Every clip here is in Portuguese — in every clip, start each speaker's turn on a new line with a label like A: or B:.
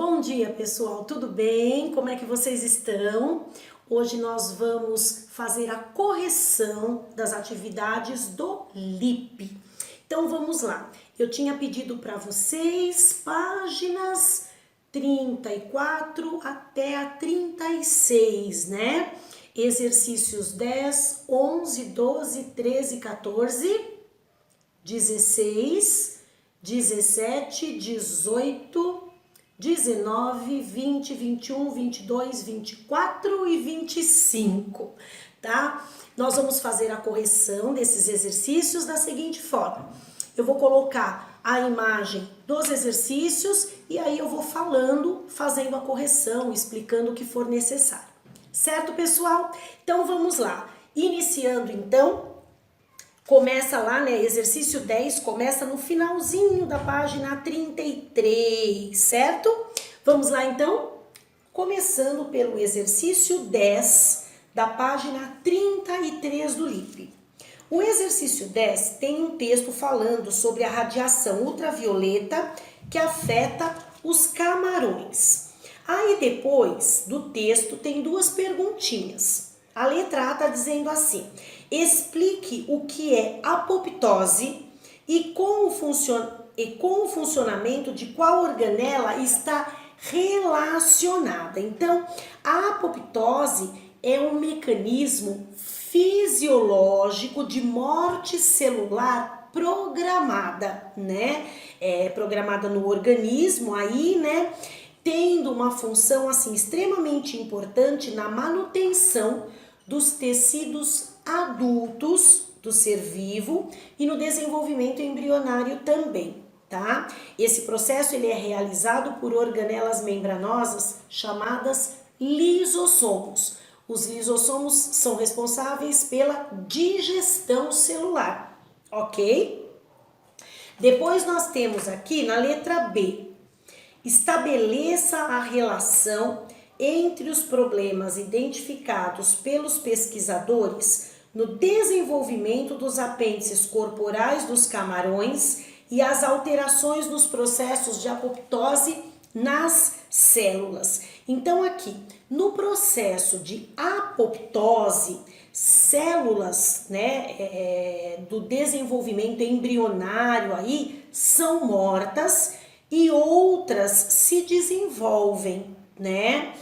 A: Bom dia, pessoal, tudo bem? Como é que vocês estão? Hoje nós vamos fazer a correção das atividades do LIP. Então vamos lá. Eu tinha pedido para vocês páginas 34 até a 36, né? Exercícios 10, 11, 12, 13, 14, 16, 17, 18, 19, 20, 21, 22, 24 e 25, tá? Nós vamos fazer a correção desses exercícios da seguinte forma. Eu vou colocar a imagem dos exercícios e aí eu vou falando, fazendo a correção, explicando o que for necessário. Certo, pessoal? Então vamos lá. Iniciando então, começa lá, né? Exercício 10 começa no finalzinho da página 33, certo? Vamos lá então? Começando pelo exercício 10 da página 33 do LIP. O exercício 10 tem um texto falando sobre a radiação ultravioleta que afeta os camarões. Aí depois do texto tem duas perguntinhas. A letra A está dizendo assim: explique o que é apoptose e com o funcionamento de qual organela está relacionada. Então, a apoptose é um mecanismo fisiológico de morte celular programada, né? Programada no organismo aí, né? Tendo uma função assim extremamente importante na manutenção dos tecidos adultos do ser vivo e no desenvolvimento embrionário também, tá? Esse processo ele é realizado por organelas membranosas chamadas lisossomos. Os lisossomos são responsáveis pela digestão celular, ok? Depois nós temos aqui na letra B, estabeleça a relação entre os problemas identificados pelos pesquisadores no desenvolvimento dos apêndices corporais dos camarões e as alterações nos processos de apoptose nas células. Então aqui, no processo de apoptose, células, né, do desenvolvimento embrionário aí são mortas e outras se desenvolvem, né?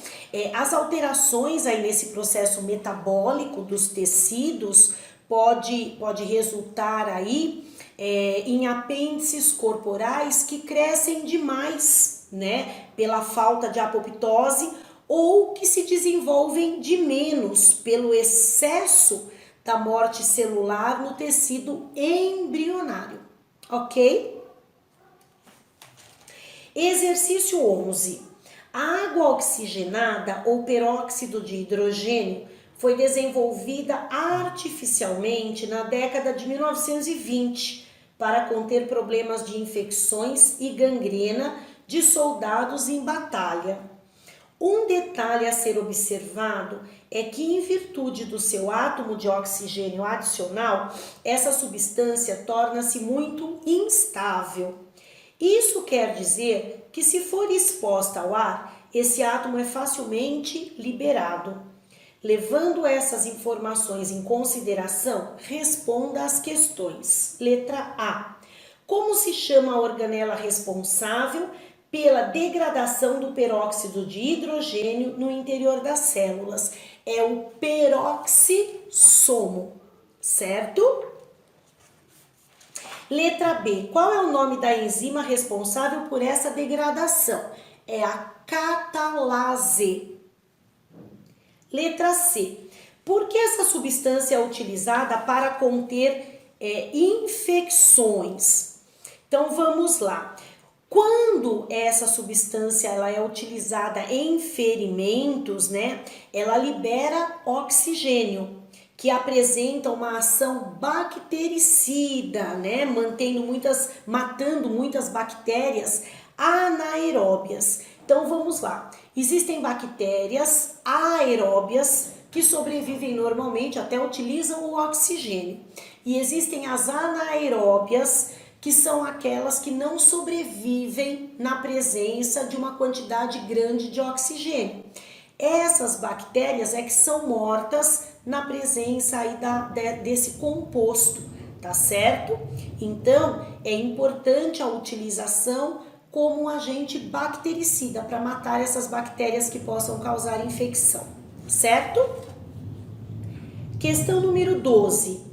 A: As alterações aí nesse processo metabólico dos tecidos pode resultar aí em apêndices corporais que crescem demais, né? Pela falta de apoptose ou que se desenvolvem de menos pelo excesso da morte celular no tecido embrionário, ok? Exercício 11. A água oxigenada ou peróxido de hidrogênio foi desenvolvida artificialmente na década de 1920 para conter problemas de infecções e gangrena de soldados em batalha. Um detalhe a ser observado é que, em virtude do seu átomo de oxigênio adicional, essa substância torna-se muito instável. Isso quer dizer que, se for exposta ao ar, esse átomo é facilmente liberado. Levando essas informações em consideração, responda às questões. Letra A. Como se chama a organela responsável pela degradação do peróxido de hidrogênio no interior das células? É o peroxissomo, certo? Letra B. Qual é o nome da enzima responsável por essa degradação? É a catalase. Letra C. Por que essa substância é utilizada para conter infecções? Então vamos lá. Quando essa substância ela é utilizada em ferimentos, né, ela libera oxigênio, que apresenta uma ação bactericida, né, matando muitas bactérias anaeróbias. Então vamos lá. Existem bactérias aeróbias que sobrevivem normalmente, até utilizam o oxigênio. E existem as anaeróbias que são aquelas que não sobrevivem na presença de uma quantidade grande de oxigênio. Essas bactérias é que são mortas na presença aí desse composto, tá certo? Então, é importante a utilização como um agente bactericida para matar essas bactérias que possam causar infecção, certo? Questão número 12.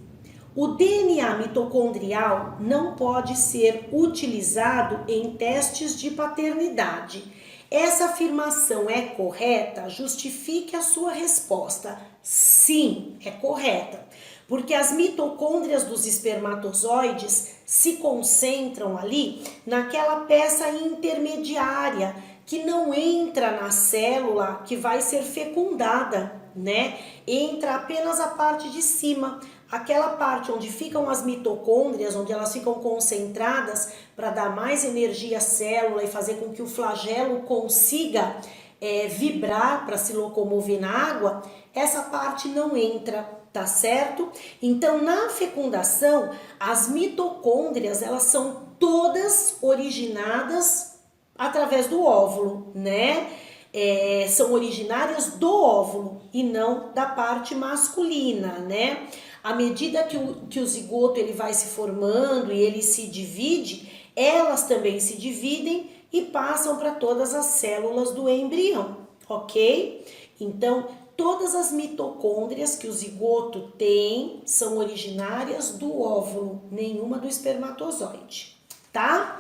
A: O DNA mitocondrial não pode ser utilizado em testes de paternidade. Essa afirmação é correta? Justifique a sua resposta. Sim, é correta. Porque as mitocôndrias dos espermatozoides se concentram ali naquela peça intermediária que não entra na célula que vai ser fecundada, né? Entra apenas a parte de cima, aquela parte onde ficam as mitocôndrias, onde elas ficam concentradas para dar mais energia à célula e fazer com que o flagelo consiga vibrar para se locomover na água, essa parte não entra, tá certo? Então, na fecundação, as mitocôndrias, elas são todas originadas através do óvulo, né? São originárias do óvulo e não da parte masculina, né? À medida que o zigoto ele vai se formando e ele se divide, elas também se dividem e passam para todas as células do embrião, ok? Então, todas as mitocôndrias que o zigoto tem são originárias do óvulo, nenhuma do espermatozoide, tá?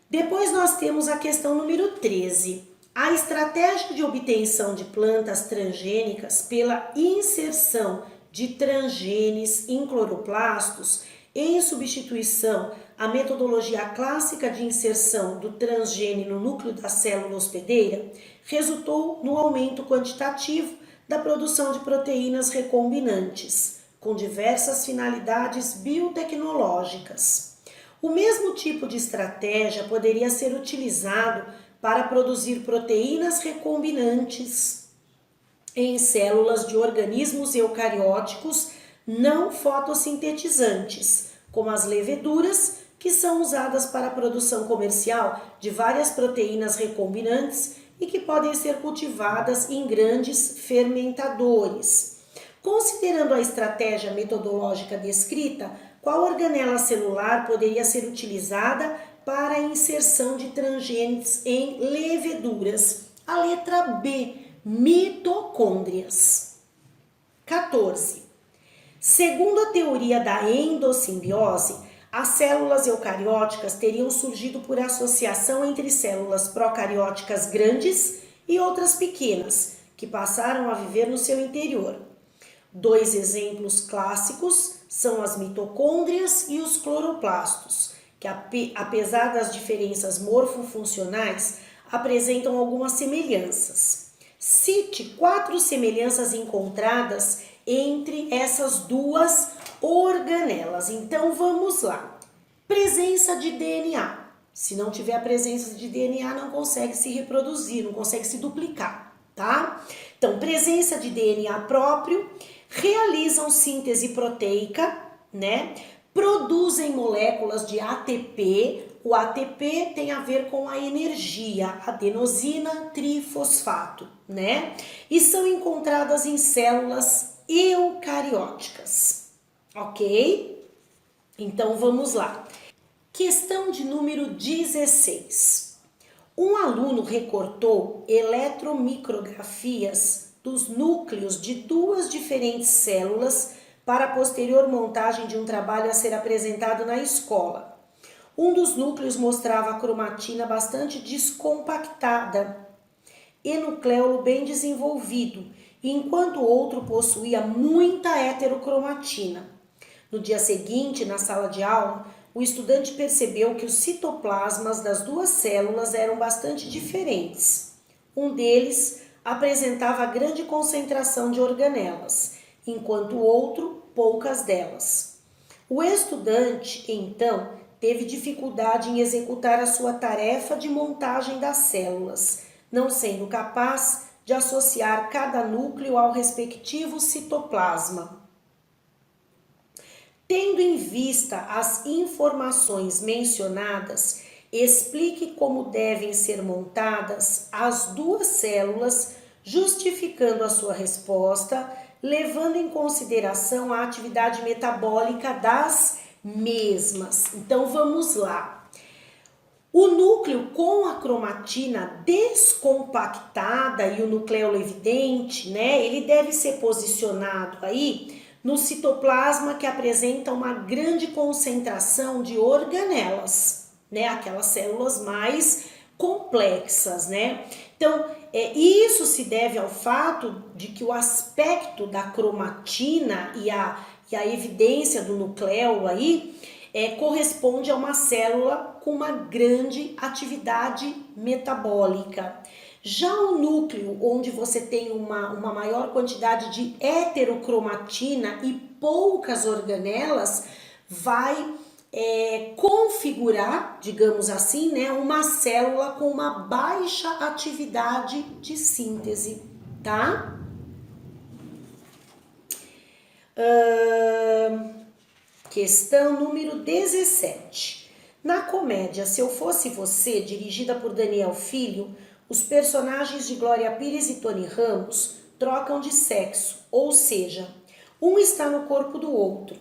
A: Depois nós temos a questão número 13. A estratégia de obtenção de plantas transgênicas pela inserção de transgenes em cloroplastos em substituição à metodologia clássica de inserção do transgene no núcleo da célula hospedeira resultou no aumento quantitativo da produção de proteínas recombinantes, com diversas finalidades biotecnológicas. O mesmo tipo de estratégia poderia ser utilizado para produzir proteínas recombinantes em células de organismos eucarióticos não fotossintetizantes, como as leveduras, que são usadas para a produção comercial de várias proteínas recombinantes e que podem ser cultivadas em grandes fermentadores. Considerando a estratégia metodológica descrita, qual organela celular poderia ser utilizada para a inserção de transgenes em leveduras? A letra B, mitocôndrias. 14. Segundo a teoria da endossimbiose, as células eucarióticas teriam surgido por associação entre células procarióticas grandes e outras pequenas, que passaram a viver no seu interior. Dois exemplos clássicos são as mitocôndrias e os cloroplastos, que apesar das diferenças morfofuncionais, apresentam algumas semelhanças. Cite 4 semelhanças encontradas entre essas duas organelas. Então vamos lá. Presença de DNA. Se não tiver a presença de DNA, não consegue se reproduzir, não consegue se duplicar, tá? Então, presença de DNA próprio, realizam síntese proteica, né? Produzem moléculas de ATP. O ATP tem a ver com a energia, adenosina trifosfato, né? E são encontradas em células eucarióticas, ok? Então vamos lá. Questão de número 16. Um aluno recortou eletromicrografias dos núcleos de 2 diferentes células para a posterior montagem de um trabalho a ser apresentado na escola. Um dos núcleos mostrava a cromatina bastante descompactada e nucleolo bem desenvolvido, enquanto o outro possuía muita heterocromatina. No dia seguinte, na sala de aula, o estudante percebeu que os citoplasmas das 2 células eram bastante diferentes. Um deles apresentava grande concentração de organelas, enquanto o outro, poucas delas. O estudante, então, teve dificuldade em executar a sua tarefa de montagem das células, não sendo capaz de associar cada núcleo ao respectivo citoplasma. Tendo em vista as informações mencionadas, explique como devem ser montadas as duas células, justificando a sua resposta, levando em consideração a atividade metabólica das mesmas. Então vamos lá. O núcleo com a cromatina descompactada e o nucleolo evidente, né? Ele deve ser posicionado aí no citoplasma que apresenta uma grande concentração de organelas, né? Aquelas células mais complexas, né? Então, isso se deve ao fato de que o aspecto da cromatina e a evidência do nucleolo aí corresponde a uma célula com uma grande atividade metabólica. Já o núcleo, onde você tem uma maior quantidade de heterocromatina e poucas organelas, vai configurar, digamos assim, né, uma célula com uma baixa atividade de síntese, tá? Questão número 17. Na comédia Se Eu Fosse Você, dirigida por Daniel Filho, os personagens de Glória Pires e Tony Ramos trocam de sexo, ou seja, um está no corpo do outro.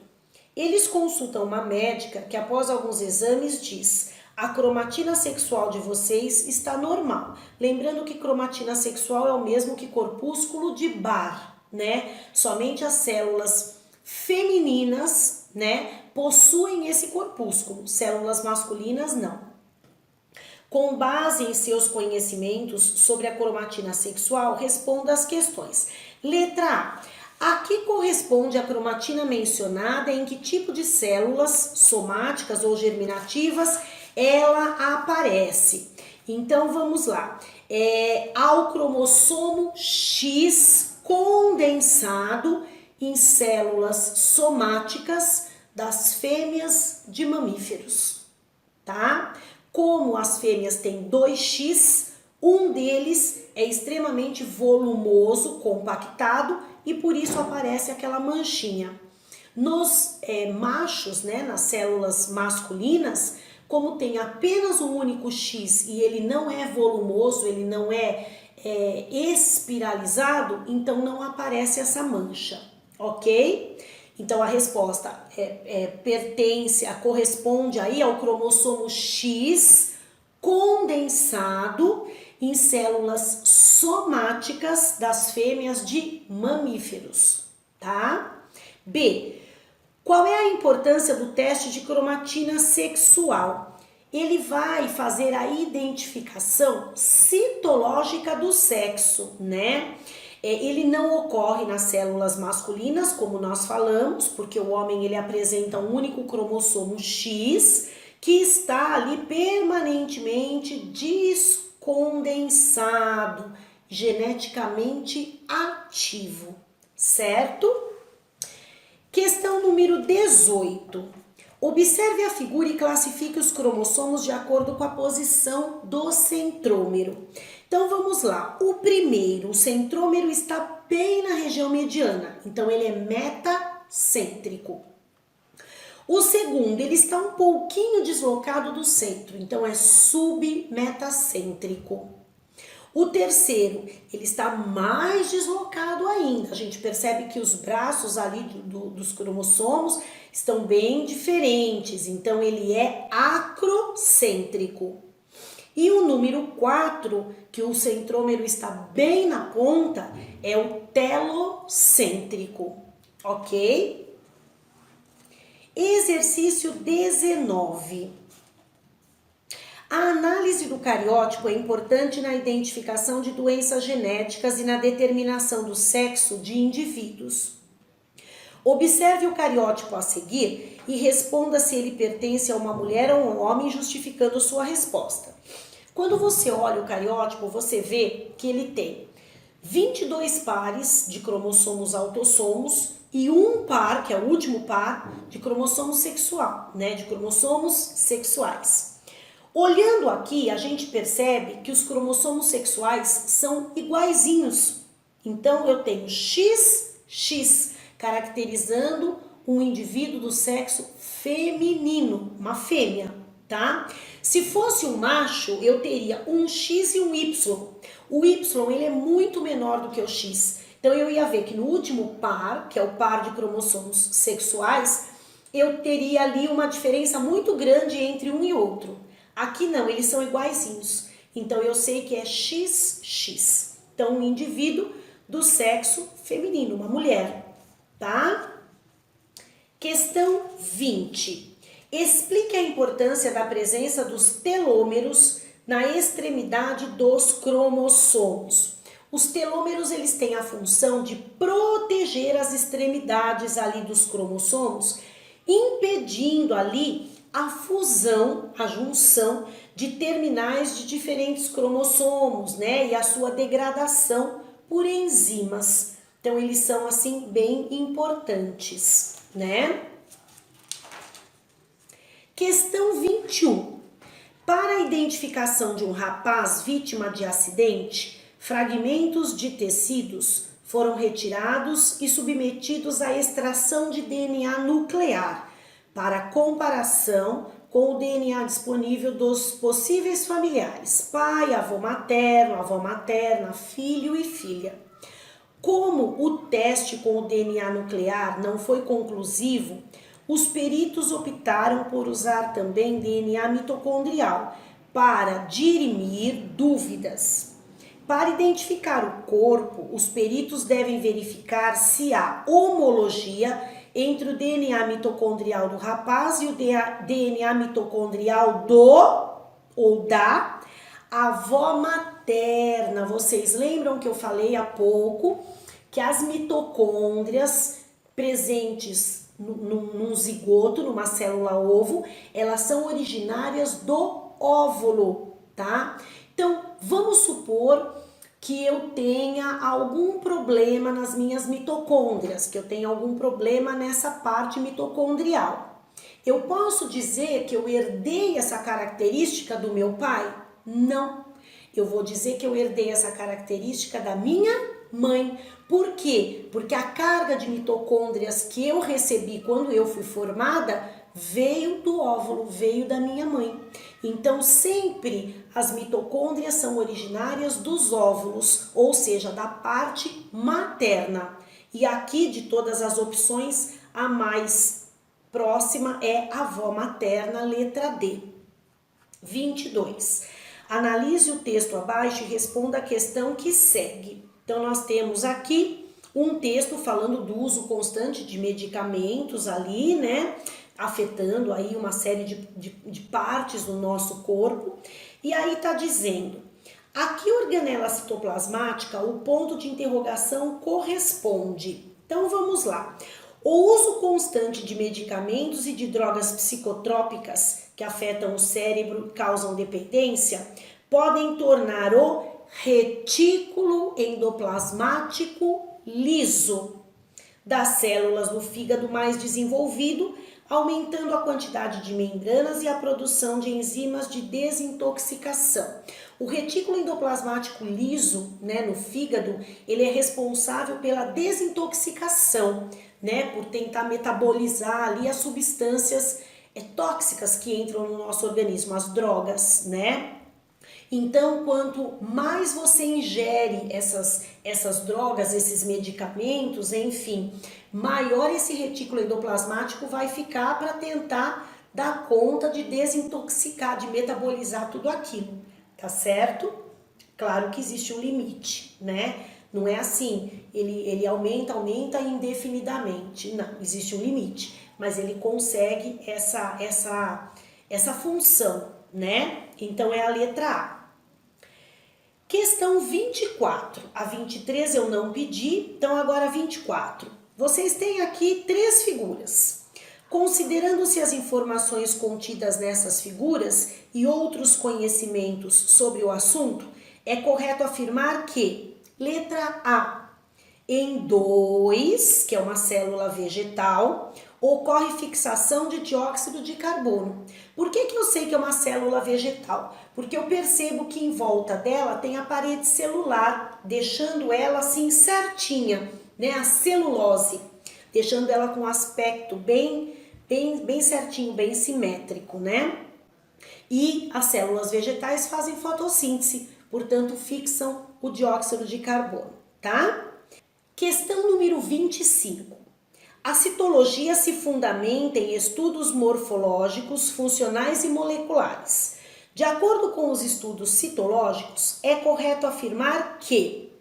A: Eles consultam uma médica que, após alguns exames, diz: a cromatina sexual de vocês está normal. Lembrando que cromatina sexual é o mesmo que corpúsculo de Barr, né? Somente as células femininas, né, possuem esse corpúsculo, células masculinas não. Com base em seus conhecimentos sobre a cromatina sexual, responda as questões. Letra A. A que corresponde a cromatina mencionada, em que tipo de células somáticas ou germinativas ela aparece? Então vamos lá. Ao cromossomo X condensado em células somáticas das fêmeas de mamíferos, tá? Como as fêmeas têm 2X, um deles é extremamente volumoso, compactado, e por isso aparece aquela manchinha. Nos machos, né, nas células masculinas, como tem apenas um único X e ele não é volumoso, ele não é espiralizado, então não aparece essa mancha, ok? Então a resposta corresponde aí ao cromossomo X condensado em células somáticas das fêmeas de mamíferos, tá? B. Qual é a importância do teste de cromatina sexual? Ele vai fazer a identificação citológica do sexo, né? Ele não ocorre nas células masculinas, como nós falamos, porque o homem ele apresenta um único cromossomo X que está ali permanentemente descondensado, geneticamente ativo, certo? Questão número 18. Observe a figura e classifique os cromossomos de acordo com a posição do centrômero. Então vamos lá. O primeiro, o centrômero está bem na região mediana, então ele é metacêntrico. O segundo, ele está um pouquinho deslocado do centro, então é submetacêntrico. O terceiro, ele está mais deslocado ainda. A gente percebe que os braços ali dos cromossomos estão bem diferentes, então ele é acrocêntrico. E o número 4, que o centrômero está bem na ponta, é o telocêntrico, ok? Exercício 19. A análise do cariótipo é importante na identificação de doenças genéticas e na determinação do sexo de indivíduos. Observe o cariótipo a seguir e responda se ele pertence a uma mulher ou a um homem, justificando sua resposta. Quando você olha o cariótipo, você vê que ele tem 22 pares de cromossomos autossomos e um par, que é o último par, de cromossomo sexual, né, de cromossomos sexuais. Olhando aqui, a gente percebe que os cromossomos sexuais são iguaizinhos. Então, eu tenho XX, caracterizando um indivíduo do sexo feminino, uma fêmea, tá? Se fosse um macho, eu teria um X e um Y. O Y, ele é muito menor do que o X. Então, eu ia ver que no último par, que é o par de cromossomos sexuais, eu teria ali uma diferença muito grande entre um e outro. Aqui não, eles são iguaizinhos. Então, eu sei que é XX. Então, um indivíduo do sexo feminino, uma mulher, tá? Questão 20. Explique a importância da presença dos telômeros na extremidade dos cromossomos. Os telômeros, eles têm a função de proteger as extremidades ali dos cromossomos, impedindo ali a fusão, a junção de terminais de diferentes cromossomos, né? E a sua degradação por enzimas. Então, eles são, assim, bem importantes, né? Questão 21. Para a identificação de um rapaz vítima de acidente, fragmentos de tecidos foram retirados e submetidos à extração de DNA nuclear para comparação com o DNA disponível dos possíveis familiares, pai, avô materno, avó materna, filho e filha. Como o teste com o DNA nuclear não foi conclusivo, os peritos optaram por usar também DNA mitocondrial para dirimir dúvidas. Para identificar o corpo, os peritos devem verificar se há homologia entre o DNA mitocondrial do rapaz e o DNA mitocondrial do ou da avó materna. Vocês lembram que eu falei há pouco que as mitocôndrias presentes num zigoto, numa célula ovo, elas são originárias do óvulo, tá? Então, vamos supor que eu tenha algum problema nas minhas mitocôndrias, que eu tenha algum problema nessa parte mitocondrial. Eu posso dizer que eu herdei essa característica do meu pai? Não. Eu vou dizer que eu herdei essa característica da minha mãe. Por quê? Porque a carga de mitocôndrias que eu recebi quando eu fui formada veio do óvulo, veio da minha mãe. Então, sempre as mitocôndrias são originárias dos óvulos, ou seja, da parte materna. E aqui, de todas as opções, a mais próxima é a avó materna, letra D. 22. Analise o texto abaixo e responda a questão que segue. Então, nós temos aqui um texto falando do uso constante de medicamentos ali, né? Afetando aí uma série de partes do nosso corpo. E aí tá dizendo, a que organela citoplasmática o ponto de interrogação corresponde? Então vamos lá. O uso constante de medicamentos e de drogas psicotrópicas que afetam o cérebro e causam dependência podem tornar o retículo endoplasmático liso das células do fígado mais desenvolvido, aumentando a quantidade de membranas e a produção de enzimas de desintoxicação. O retículo endoplasmático liso, né, no fígado, ele é responsável pela desintoxicação, né, por tentar metabolizar ali as substâncias tóxicas que entram no nosso organismo, as drogas, né? Então, quanto mais você ingere essas drogas, esses medicamentos, enfim, maior esse retículo endoplasmático vai ficar para tentar dar conta de desintoxicar, de metabolizar tudo aquilo, tá certo? Claro que existe um limite, né? Não é assim, ele aumenta indefinidamente, não, existe um limite, mas ele consegue essa função, né? Então é a letra A. Questão 24. A 23 eu não pedi, então agora a 24. Vocês têm aqui 3 figuras. Considerando-se as informações contidas nessas figuras e outros conhecimentos sobre o assunto, é correto afirmar que, letra A, em 2, que é uma célula vegetal, ocorre fixação de dióxido de carbono. Por que eu sei que é uma célula vegetal? Porque eu percebo que em volta dela tem a parede celular, deixando ela assim certinha, né? A celulose. deixando ela com um aspecto bem certinho, bem simétrico, né? E as células vegetais fazem fotossíntese, portanto fixam o dióxido de carbono, tá? Questão número 25. A citologia se fundamenta em estudos morfológicos, funcionais e moleculares. De acordo com os estudos citológicos, é correto afirmar que...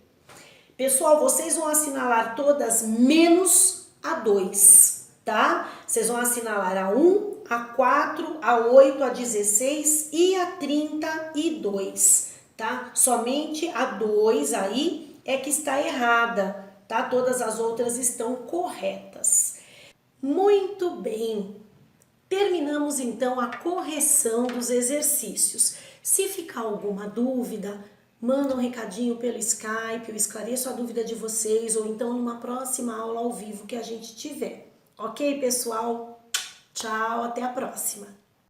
A: Pessoal, vocês vão assinalar todas menos a 2, tá? Vocês vão assinalar a 1, a 4, a 8, a 16 e a 32, tá? Somente a 2 aí é que está errada, tá? Todas as outras estão corretas. Muito bem. Terminamos então a correção dos exercícios. Se ficar alguma dúvida, manda um recadinho pelo Skype, eu esclareço a dúvida de vocês, ou então numa próxima aula ao vivo que a gente tiver. Ok, pessoal? Tchau, até a próxima!